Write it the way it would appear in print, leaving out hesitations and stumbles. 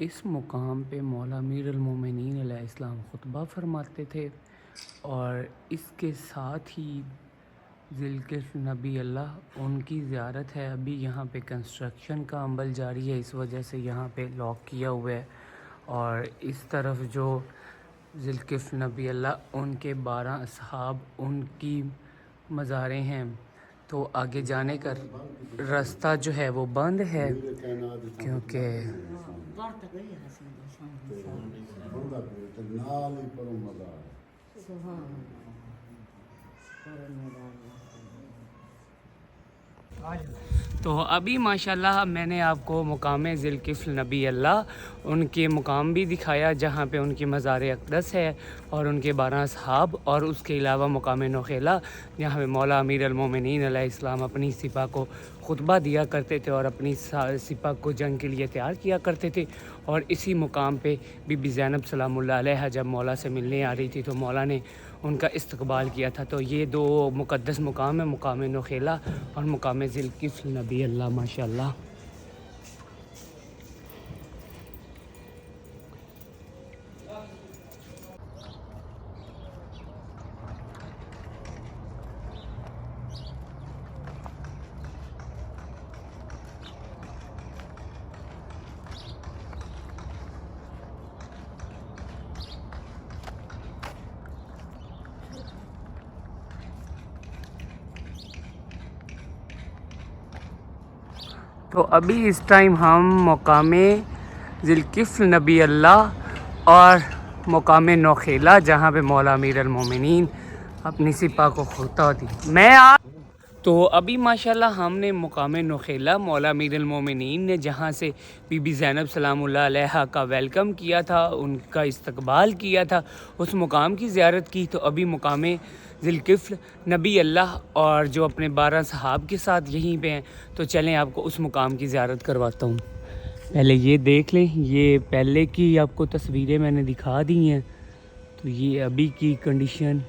इस मुकाम पे मौला अमीर अल-मोमिनीन अलैहिस्सलाम खुतबा फरमाते थे और इसके साथ ही ज़िल्किफ़्ल नबी अल्लाह उनकी ज़ियारत है। अभी यहाँ पे कंस्ट्रक्शन का अमल जारी है, इस वजह से यहाँ पे लॉक किया हुआ है। और इस तरफ जो ज़िल्किफ़्ल नबी अल्लाह उनके 12 असहाब उनकी मज़ारें हैं, तो आगे जाने का रास्ता जो है वो बंद है क्योंकि तो अभी माशाल्लाह मैंने आपको मुकाम ज़िल्किफ़्ल नबी अल्लाह उनके मुकाम भी दिखाया जहाँ पे उनकी मज़ार अक़दस है और उनके 12 असहाब, और उसके अलावा मुकाम नौखेला जहाँ पे मौला अमीर अल-मोमिनीन अलैहिस्सलाम अपनी सिपा को खुतबा दिया करते थे और अपनी सिपा को जंग के लिए तैयार किया करते थे। और इसी मुकाम पे बीबी ज़ैनब सलामुल्लाह अलैहा जब मौला से मिलने आ रही थी तो मौला ने उनका इस्तकबाल किया था। तो ये दो मुक़द्दस मुकाम है, मुकाम नौखेला और मुकाम ज़िल्किफ़्ल नबी अल्लाह माशाल्लाह। तो अभी इस टाइम हम मुकामे ज़िल्किफ़्ल नबी अल्लाह और मुकामे नौखेला जहाँ पे मौला अमीर अल-मोमिनीन अपनी सिपा को खुतबा दी तो अभी माशाल्लाह हमने मुकामे नौखेला मौला अमीर अल-मोमिनीन ने जहाँ से बीबी ज़ैनब सलामुल्लाह अलैहा का वेलकम किया था, उनका इस्तकबाल किया था, उस मुकाम की ज़ियारत की। तो अभी मुकामे ज़िल्किफ़्ल नबी अल्लाह और जो अपने 12 सहाब के साथ यहीं पे हैं, तो चलें आपको उस मुकाम की ज़ियारत करवाता हूँ। पहले ये देख लें, ये पहले की आपको तस्वीरें मैंने दिखा दी हैं, तो ये अभी की कंडीशन